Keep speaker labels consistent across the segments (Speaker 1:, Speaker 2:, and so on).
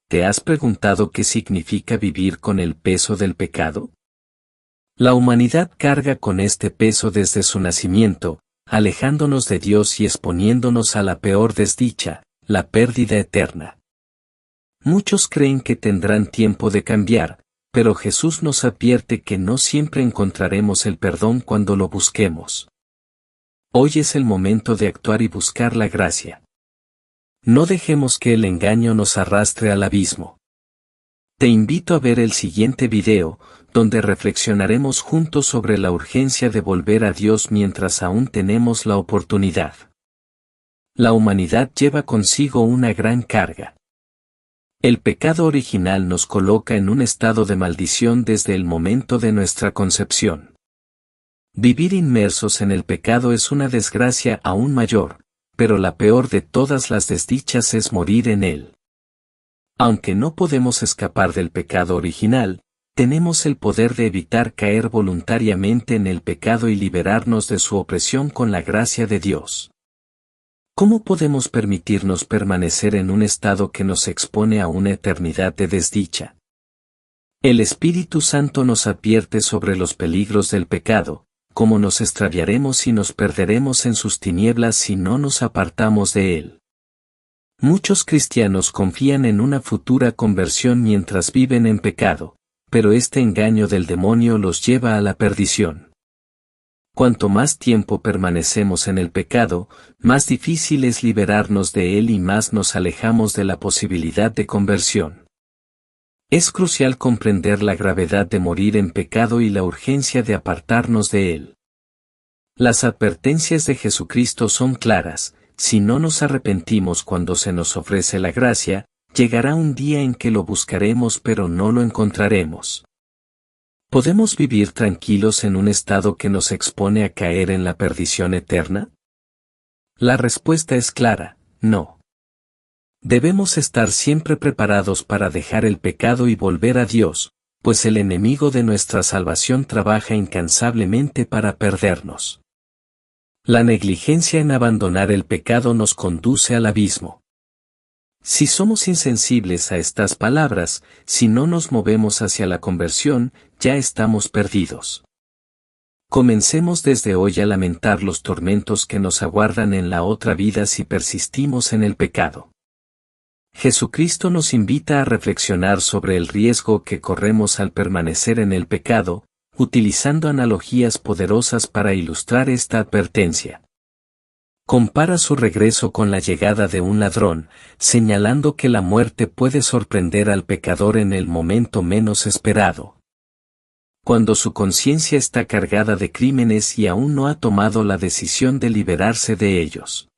Speaker 1: ¿Te has preguntado qué significa vivir con el peso del pecado? La humanidad carga con este peso desde su nacimiento, alejándonos de Dios y exponiéndonos a la peor desdicha, la pérdida eterna. Muchos creen que tendrán tiempo de cambiar, pero Jesús nos advierte que no siempre encontraremos el perdón cuando lo busquemos. Hoy es el momento de actuar y buscar la gracia. No dejemos que el engaño nos arrastre al abismo. Te invito a ver el siguiente video, donde reflexionaremos juntos sobre la urgencia de volver a Dios mientras aún tenemos la oportunidad. La humanidad lleva consigo una gran carga. El pecado original nos coloca en un estado de maldición desde el momento de nuestra concepción. Vivir inmersos en el pecado es una desgracia aún mayor, pero la peor de todas las desdichas es morir en él. Aunque no podemos escapar del pecado original, tenemos el poder de evitar caer voluntariamente en el pecado y liberarnos de su opresión con la gracia de Dios. ¿Cómo podemos permitirnos permanecer en un estado que nos expone a una eternidad de desdicha? El Espíritu Santo nos advierte sobre los peligros del pecado, cómo nos extraviaremos y nos perderemos en sus tinieblas si no nos apartamos de él. Muchos cristianos confían en una futura conversión mientras viven en pecado, pero este engaño del demonio los lleva a la perdición. Cuanto más tiempo permanecemos en el pecado, más difícil es liberarnos de él y más nos alejamos de la posibilidad de conversión. Es crucial comprender la gravedad de morir en pecado y la urgencia de apartarnos de él. Las advertencias de Jesucristo son claras: si no nos arrepentimos cuando se nos ofrece la gracia, llegará un día en que lo buscaremos pero no lo encontraremos. ¿Podemos vivir tranquilos en un estado que nos expone a caer en la perdición eterna? La respuesta es clara: no. Debemos estar siempre preparados para dejar el pecado y volver a Dios, pues el enemigo de nuestra salvación trabaja incansablemente para perdernos. La negligencia en abandonar el pecado nos conduce al abismo. Si somos insensibles a estas palabras, si no nos movemos hacia la conversión, ya estamos perdidos. Comencemos desde hoy a lamentar los tormentos que nos aguardan en la otra vida si persistimos en el pecado. Jesucristo nos invita a reflexionar sobre el riesgo que corremos al permanecer en el pecado, utilizando analogías poderosas para ilustrar esta advertencia. Compara su regreso con la llegada de un ladrón, señalando que la muerte puede sorprender al pecador en el momento menos esperado. Cuando su conciencia está cargada de crímenes y aún no ha tomado la decisión de liberarse de ellos.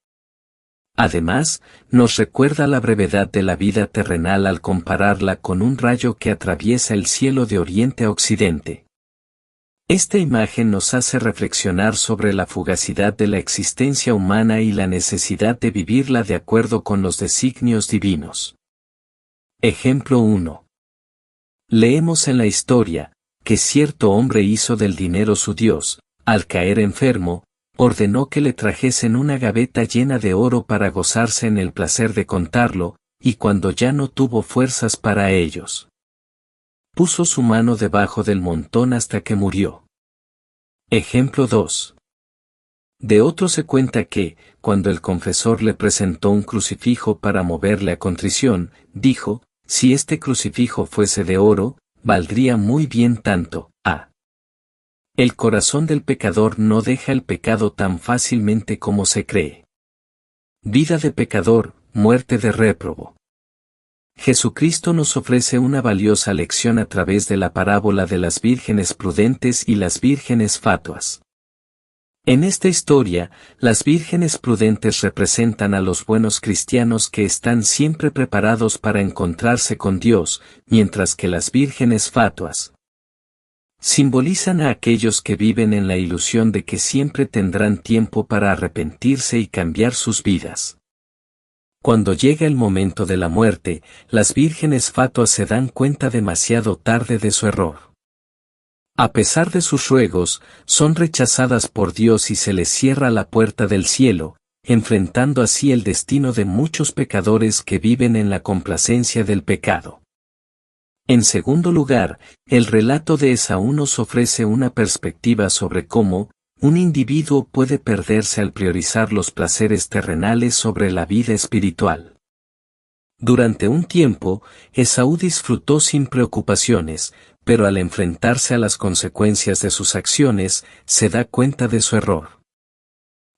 Speaker 1: Además, nos recuerda la brevedad de la vida terrenal al compararla con un rayo que atraviesa el cielo de oriente a occidente. Esta imagen nos hace reflexionar sobre la fugacidad de la existencia humana y la necesidad de vivirla de acuerdo con los designios divinos. Ejemplo 1. Leemos en la historia que cierto hombre hizo del dinero su Dios. Al caer enfermo, ordenó que le trajesen una gaveta llena de oro para gozarse en el placer de contarlo, y cuando ya no tuvo fuerzas para ellos, puso su mano debajo del montón hasta que murió. Ejemplo 2. De otro se cuenta que, cuando el confesor le presentó un crucifijo para moverle a contrición, dijo: si este crucifijo fuese de oro, valdría muy bien tanto. El corazón del pecador no deja el pecado tan fácilmente como se cree. Vida de pecador, muerte de réprobo. Jesucristo nos ofrece una valiosa lección a través de la parábola de las vírgenes prudentes y las vírgenes fatuas. En esta historia, las vírgenes prudentes representan a los buenos cristianos que están siempre preparados para encontrarse con Dios, mientras que las vírgenes fatuas simbolizan a aquellos que viven en la ilusión de que siempre tendrán tiempo para arrepentirse y cambiar sus vidas. Cuando llega el momento de la muerte, las vírgenes fatuas se dan cuenta demasiado tarde de su error. A pesar de sus ruegos, son rechazadas por Dios y se les cierra la puerta del cielo, enfrentando así el destino de muchos pecadores que viven en la complacencia del pecado. En segundo lugar, el relato de Esaú nos ofrece una perspectiva sobre cómo un individuo puede perderse al priorizar los placeres terrenales sobre la vida espiritual. Durante un tiempo, Esaú disfrutó sin preocupaciones, pero al enfrentarse a las consecuencias de sus acciones, se da cuenta de su error.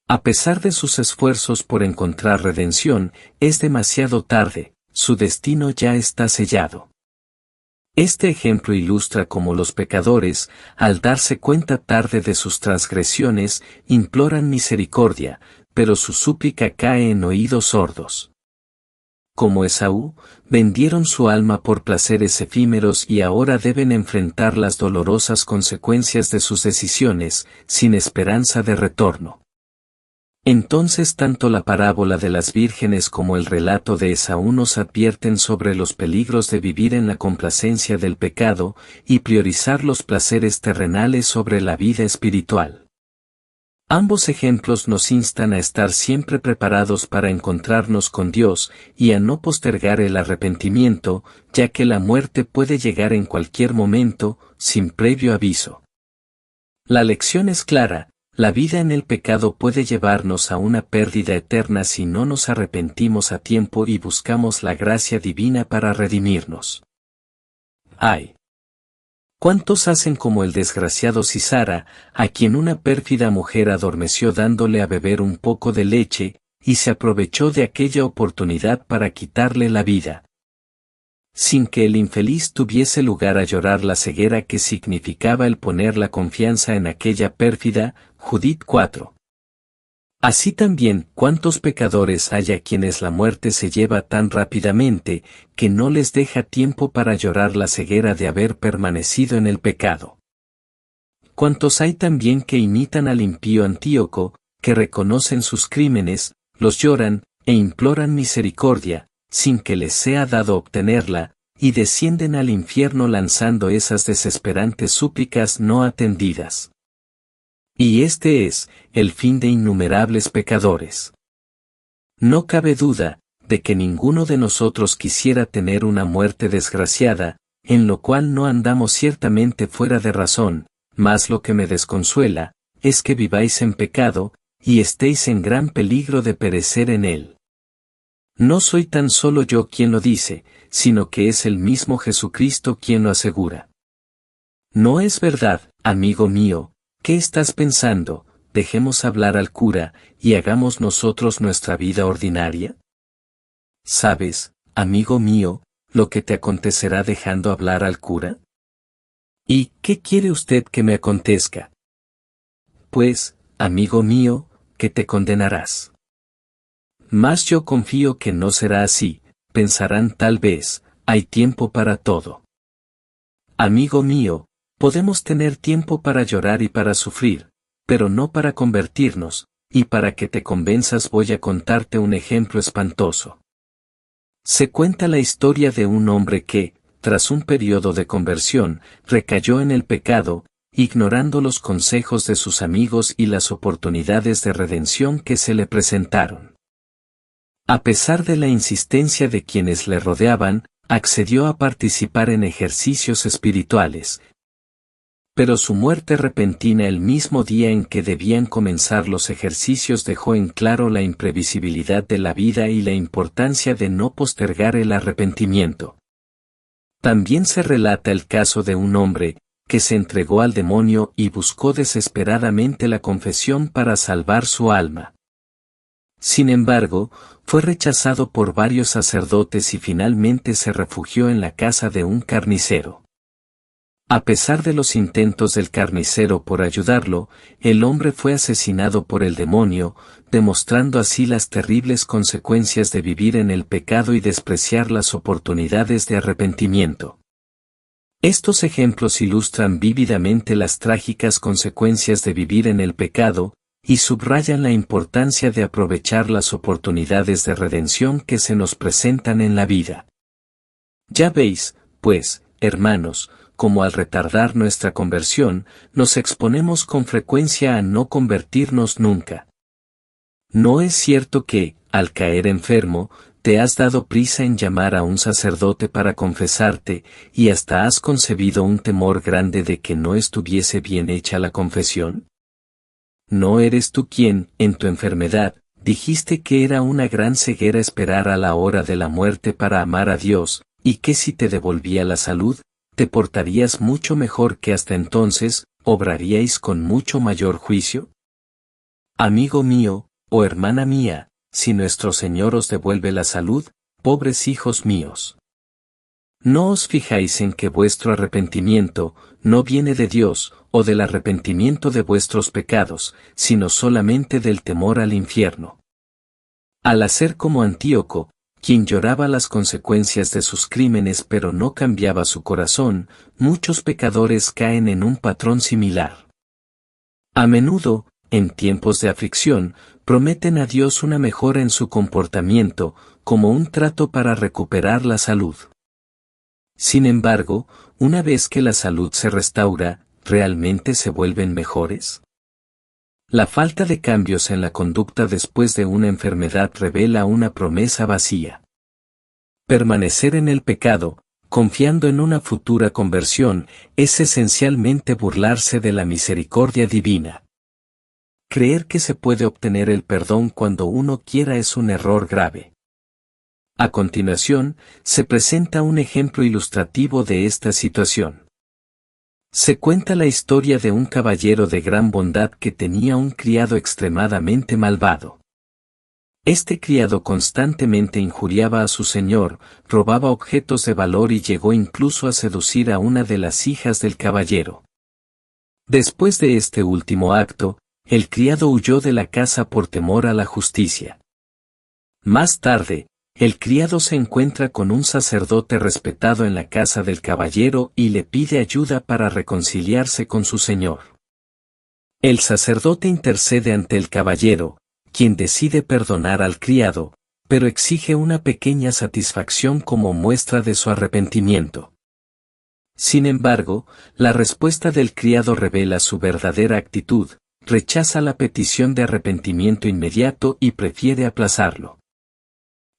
Speaker 1: A pesar de sus esfuerzos por encontrar redención, es demasiado tarde, su destino ya está sellado. Este ejemplo ilustra cómo los pecadores, al darse cuenta tarde de sus transgresiones, imploran misericordia, pero su súplica cae en oídos sordos. Como Esaú, vendieron su alma por placeres efímeros y ahora deben enfrentar las dolorosas consecuencias de sus decisiones, sin esperanza de retorno. Entonces tanto la parábola de las vírgenes como el relato de Esaú nos advierten sobre los peligros de vivir en la complacencia del pecado y priorizar los placeres terrenales sobre la vida espiritual. Ambos ejemplos nos instan a estar siempre preparados para encontrarnos con Dios y a no postergar el arrepentimiento, ya que la muerte puede llegar en cualquier momento, sin previo aviso. La lección es clara. La vida en el pecado puede llevarnos a una pérdida eterna si no nos arrepentimos a tiempo y buscamos la gracia divina para redimirnos. ¡Ay! ¿Cuántos hacen como el desgraciado Sisara, a quien una pérfida mujer adormeció dándole a beber un poco de leche, y se aprovechó de aquella oportunidad para quitarle la vida? Sin que el infeliz tuviese lugar a llorar la ceguera que significaba el poner la confianza en aquella pérfida, Judith 4. Así también, cuántos pecadores hay a quienes la muerte se lleva tan rápidamente, que no les deja tiempo para llorar la ceguera de haber permanecido en el pecado. Cuántos hay también que imitan al impío Antíoco, que reconocen sus crímenes, los lloran, e imploran misericordia, sin que les sea dado obtenerla, y descienden al infierno lanzando esas desesperantes súplicas no atendidas. Y este es el fin de innumerables pecadores. No cabe duda de que ninguno de nosotros quisiera tener una muerte desgraciada, en lo cual no andamos ciertamente fuera de razón, mas lo que me desconsuela, es que viváis en pecado, y estéis en gran peligro de perecer en él. No soy tan solo yo quien lo dice, sino que es el mismo Jesucristo quien lo asegura. ¿No es verdad, amigo mío? ¿Qué estás pensando? Dejemos hablar al cura, y hagamos nosotros nuestra vida ordinaria. ¿Sabes, amigo mío, lo que te acontecerá dejando hablar al cura? ¿Y qué quiere usted que me acontezca? Pues, amigo mío, que te condenarás. Mas yo confío que no será así, pensarán tal vez, hay tiempo para todo. Amigo mío, podemos tener tiempo para llorar y para sufrir, pero no para convertirnos, y para que te convenzas voy a contarte un ejemplo espantoso. Se cuenta la historia de un hombre que, tras un periodo de conversión, recayó en el pecado, ignorando los consejos de sus amigos y las oportunidades de redención que se le presentaron. A pesar de la insistencia de quienes le rodeaban, accedió a participar en ejercicios espirituales. Pero su muerte repentina el mismo día en que debían comenzar los ejercicios dejó en claro la imprevisibilidad de la vida y la importancia de no postergar el arrepentimiento. También se relata el caso de un hombre, que se entregó al demonio y buscó desesperadamente la confesión para salvar su alma. Sin embargo, fue rechazado por varios sacerdotes y finalmente se refugió en la casa de un carnicero. A pesar de los intentos del carnicero por ayudarlo, el hombre fue asesinado por el demonio, demostrando así las terribles consecuencias de vivir en el pecado y despreciar las oportunidades de arrepentimiento. Estos ejemplos ilustran vívidamente las trágicas consecuencias de vivir en el pecado, y subrayan la importancia de aprovechar las oportunidades de redención que se nos presentan en la vida. Ya veis, pues, hermanos, como al retardar nuestra conversión, nos exponemos con frecuencia a no convertirnos nunca. ¿No es cierto que, al caer enfermo, te has dado prisa en llamar a un sacerdote para confesarte, y hasta has concebido un temor grande de que no estuviese bien hecha la confesión? ¿No eres tú quien, en tu enfermedad, dijiste que era una gran ceguera esperar a la hora de la muerte para amar a Dios, y que si te devolvía la salud, te portarías mucho mejor que hasta entonces, obraríais con mucho mayor juicio? Amigo mío, o hermana mía, si nuestro Señor os devuelve la salud, pobres hijos míos. ¿No os fijáis en que vuestro arrepentimiento no viene de Dios, o del arrepentimiento de vuestros pecados, sino solamente del temor al infierno? Al hacer como Antíoco, quien lloraba las consecuencias de sus crímenes pero no cambiaba su corazón, muchos pecadores caen en un patrón similar. A menudo, en tiempos de aflicción, prometen a Dios una mejora en su comportamiento, como un trato para recuperar la salud. Sin embargo, una vez que la salud se restaura, ¿realmente se vuelven mejores? La falta de cambios en la conducta después de una enfermedad revela una promesa vacía. Permanecer en el pecado, confiando en una futura conversión, es esencialmente burlarse de la misericordia divina. Creer que se puede obtener el perdón cuando uno quiera es un error grave. A continuación, se presenta un ejemplo ilustrativo de esta situación. Se cuenta la historia de un caballero de gran bondad que tenía un criado extremadamente malvado. Este criado constantemente injuriaba a su señor, robaba objetos de valor y llegó incluso a seducir a una de las hijas del caballero. Después de este último acto, el criado huyó de la casa por temor a la justicia. Más tarde, el criado se encuentra con un sacerdote respetado en la casa del caballero y le pide ayuda para reconciliarse con su señor. El sacerdote intercede ante el caballero, quien decide perdonar al criado, pero exige una pequeña satisfacción como muestra de su arrepentimiento. Sin embargo, la respuesta del criado revela su verdadera actitud, rechaza la petición de arrepentimiento inmediato y prefiere aplazarlo.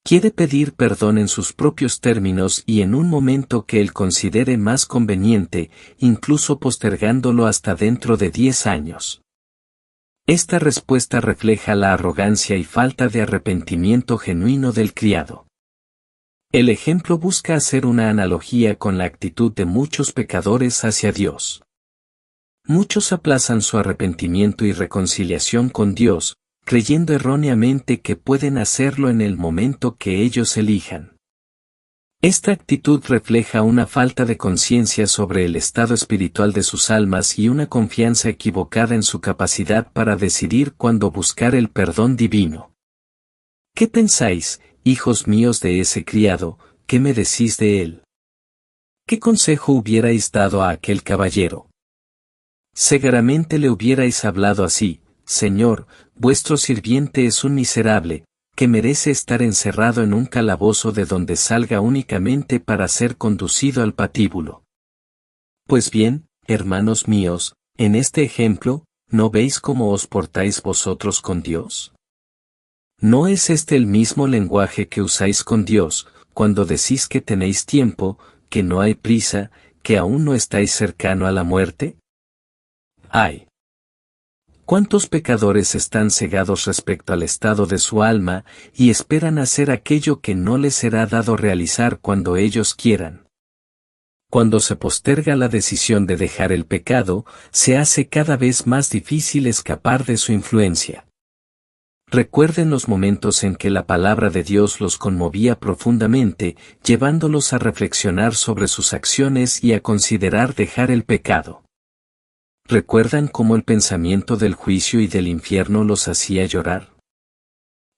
Speaker 1: Quiere pedir perdón en sus propios términos y en un momento que él considere más conveniente, incluso postergándolo hasta dentro de 10 años. Esta respuesta refleja la arrogancia y falta de arrepentimiento genuino del criado. El ejemplo busca hacer una analogía con la actitud de muchos pecadores hacia Dios. Muchos aplazan su arrepentimiento y reconciliación con Dios, creyendo erróneamente que pueden hacerlo en el momento que ellos elijan. Esta actitud refleja una falta de conciencia sobre el estado espiritual de sus almas y una confianza equivocada en su capacidad para decidir cuándo buscar el perdón divino. ¿Qué pensáis, hijos míos, de ese criado? ¿Qué me decís de él? ¿Qué consejo hubierais dado a aquel caballero? Seguramente le hubierais hablado así: Señor, vuestro sirviente es un miserable, que merece estar encerrado en un calabozo de donde salga únicamente para ser conducido al patíbulo. Pues bien, hermanos míos, en este ejemplo, ¿no veis cómo os portáis vosotros con Dios? ¿No es este el mismo lenguaje que usáis con Dios, cuando decís que tenéis tiempo, que no hay prisa, que aún no estáis cercano a la muerte? ¡Ay! ¿Cuántos pecadores están cegados respecto al estado de su alma, y esperan hacer aquello que no les será dado realizar cuando ellos quieran? Cuando se posterga la decisión de dejar el pecado, se hace cada vez más difícil escapar de su influencia. Recuerden los momentos en que la palabra de Dios los conmovía profundamente, llevándolos a reflexionar sobre sus acciones y a considerar dejar el pecado. ¿Recuerdan cómo el pensamiento del juicio y del infierno los hacía llorar?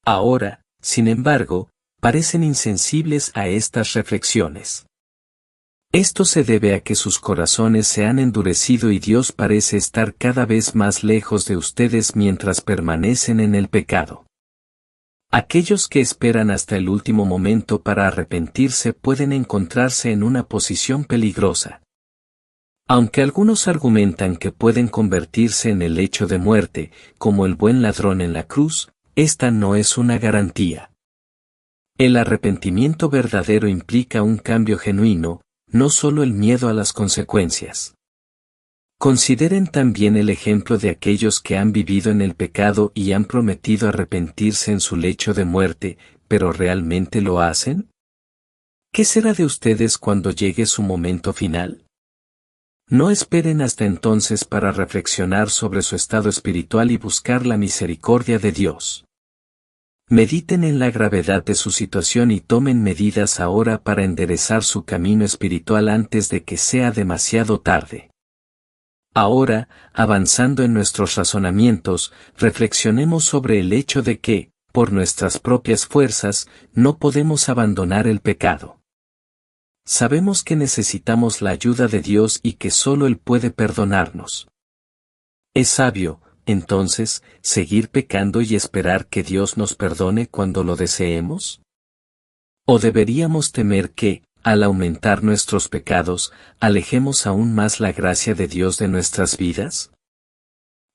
Speaker 1: Ahora, sin embargo, parecen insensibles a estas reflexiones. Esto se debe a que sus corazones se han endurecido y Dios parece estar cada vez más lejos de ustedes mientras permanecen en el pecado. Aquellos que esperan hasta el último momento para arrepentirse pueden encontrarse en una posición peligrosa. Aunque algunos argumentan que pueden convertirse en el lecho de muerte, como el buen ladrón en la cruz, esta no es una garantía. El arrepentimiento verdadero implica un cambio genuino, no solo el miedo a las consecuencias. Consideren también el ejemplo de aquellos que han vivido en el pecado y han prometido arrepentirse en su lecho de muerte, pero ¿realmente lo hacen? ¿Qué será de ustedes cuando llegue su momento final? No esperen hasta entonces para reflexionar sobre su estado espiritual y buscar la misericordia de Dios. Mediten en la gravedad de su situación y tomen medidas ahora para enderezar su camino espiritual antes de que sea demasiado tarde. Ahora, avanzando en nuestros razonamientos, reflexionemos sobre el hecho de que, por nuestras propias fuerzas, no podemos abandonar el pecado. Sabemos que necesitamos la ayuda de Dios y que solo Él puede perdonarnos. ¿Es sabio, entonces, seguir pecando y esperar que Dios nos perdone cuando lo deseemos? ¿O deberíamos temer que, al aumentar nuestros pecados, alejemos aún más la gracia de Dios de nuestras vidas?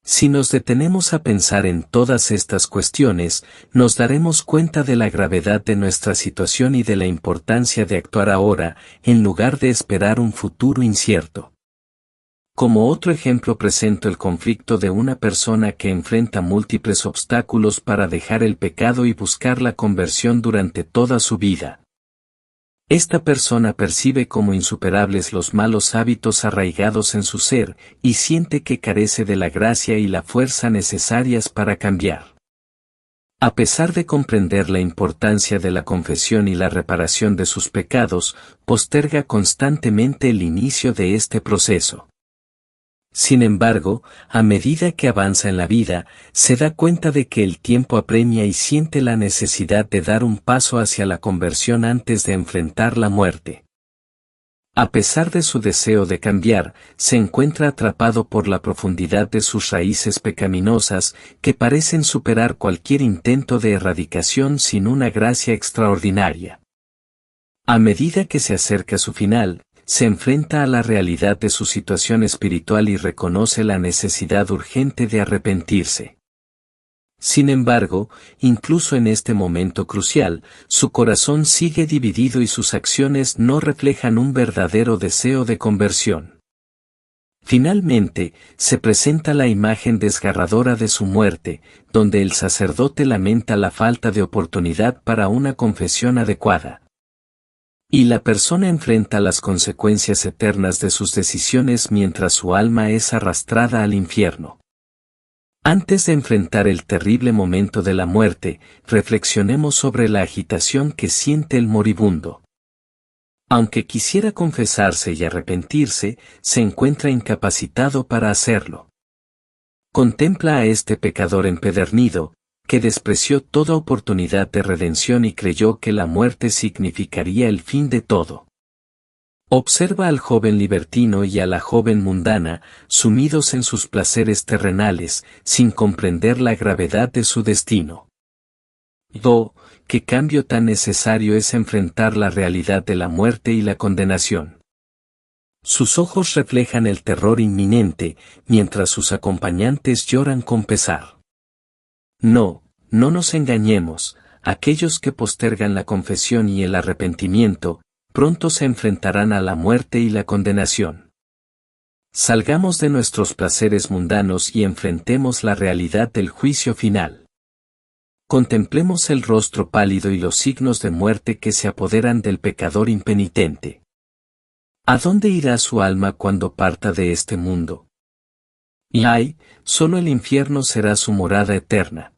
Speaker 1: Si nos detenemos a pensar en todas estas cuestiones, nos daremos cuenta de la gravedad de nuestra situación y de la importancia de actuar ahora, en lugar de esperar un futuro incierto. Como otro ejemplo presento el conflicto de una persona que enfrenta múltiples obstáculos para dejar el pecado y buscar la conversión durante toda su vida. Esta persona percibe como insuperables los malos hábitos arraigados en su ser, y siente que carece de la gracia y la fuerza necesarias para cambiar. A pesar de comprender la importancia de la confesión y la reparación de sus pecados, posterga constantemente el inicio de este proceso. Sin embargo, a medida que avanza en la vida, se da cuenta de que el tiempo apremia y siente la necesidad de dar un paso hacia la conversión antes de enfrentar la muerte. A pesar de su deseo de cambiar, se encuentra atrapado por la profundidad de sus raíces pecaminosas, que parecen superar cualquier intento de erradicación sin una gracia extraordinaria. A medida que se acerca su final, se enfrenta a la realidad de su situación espiritual y reconoce la necesidad urgente de arrepentirse. Sin embargo, incluso en este momento crucial, su corazón sigue dividido y sus acciones no reflejan un verdadero deseo de conversión. Finalmente, se presenta la imagen desgarradora de su muerte, donde el sacerdote lamenta la falta de oportunidad para una confesión adecuada. Y la persona enfrenta las consecuencias eternas de sus decisiones mientras su alma es arrastrada al infierno. Antes de enfrentar el terrible momento de la muerte, reflexionemos sobre la agitación que siente el moribundo. Aunque quisiera confesarse y arrepentirse, se encuentra incapacitado para hacerlo. Contempla a este pecador empedernido, que despreció toda oportunidad de redención y creyó que la muerte significaría el fin de todo. Observa al joven libertino y a la joven mundana, sumidos en sus placeres terrenales, sin comprender la gravedad de su destino. Qué cambio tan necesario es enfrentar la realidad de la muerte y la condenación. Sus ojos reflejan el terror inminente, mientras sus acompañantes lloran con pesar. No nos engañemos, aquellos que postergan la confesión y el arrepentimiento, pronto se enfrentarán a la muerte y la condenación. Salgamos de nuestros placeres mundanos y enfrentemos la realidad del juicio final. Contemplemos el rostro pálido y los signos de muerte que se apoderan del pecador impenitente. ¿A dónde irá su alma cuando parta de este mundo? Solo el infierno será su morada eterna.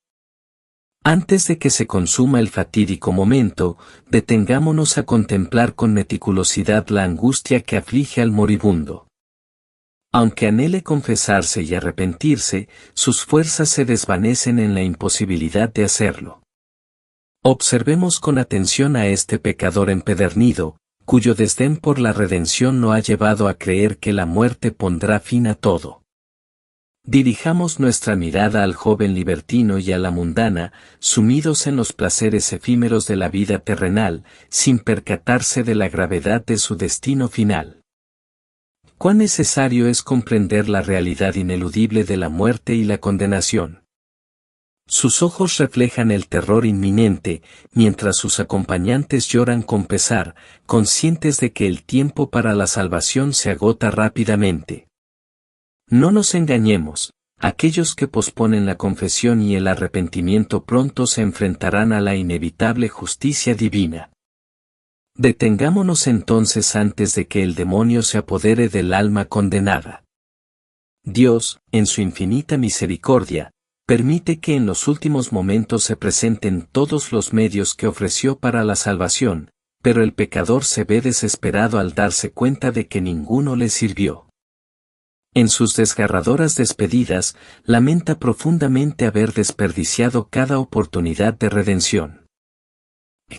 Speaker 1: Antes de que se consuma el fatídico momento, detengámonos a contemplar con meticulosidad la angustia que aflige al moribundo. Aunque anhele confesarse y arrepentirse, sus fuerzas se desvanecen en la imposibilidad de hacerlo. Observemos con atención a este pecador empedernido, cuyo desdén por la redención lo ha llevado a creer que la muerte pondrá fin a todo. Dirijamos nuestra mirada al joven libertino y a la mundana, sumidos en los placeres efímeros de la vida terrenal, sin percatarse de la gravedad de su destino final. Cuán necesario es comprender la realidad ineludible de la muerte y la condenación. Sus ojos reflejan el terror inminente, mientras sus acompañantes lloran con pesar, conscientes de que el tiempo para la salvación se agota rápidamente. No nos engañemos, aquellos que posponen la confesión y el arrepentimiento pronto se enfrentarán a la inevitable justicia divina. Detengámonos entonces antes de que el demonio se apodere del alma condenada. Dios, en su infinita misericordia, permite que en los últimos momentos se presenten todos los medios que ofreció para la salvación, pero el pecador se ve desesperado al darse cuenta de que ninguno le sirvió. En sus desgarradoras despedidas, lamenta profundamente haber desperdiciado cada oportunidad de redención.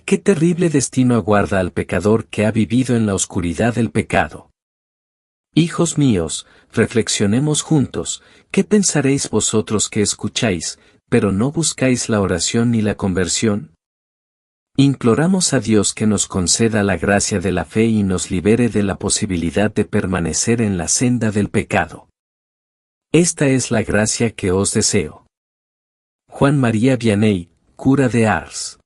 Speaker 1: ¡Qué terrible destino aguarda al pecador que ha vivido en la oscuridad del pecado! Hijos míos, reflexionemos juntos, ¿qué pensaréis vosotros que escucháis, pero no buscáis la oración ni la conversión? Imploramos a Dios que nos conceda la gracia de la fe y nos libere de la posibilidad de permanecer en la senda del pecado. Esta es la gracia que os deseo. Juan María Vianney, cura de Ars.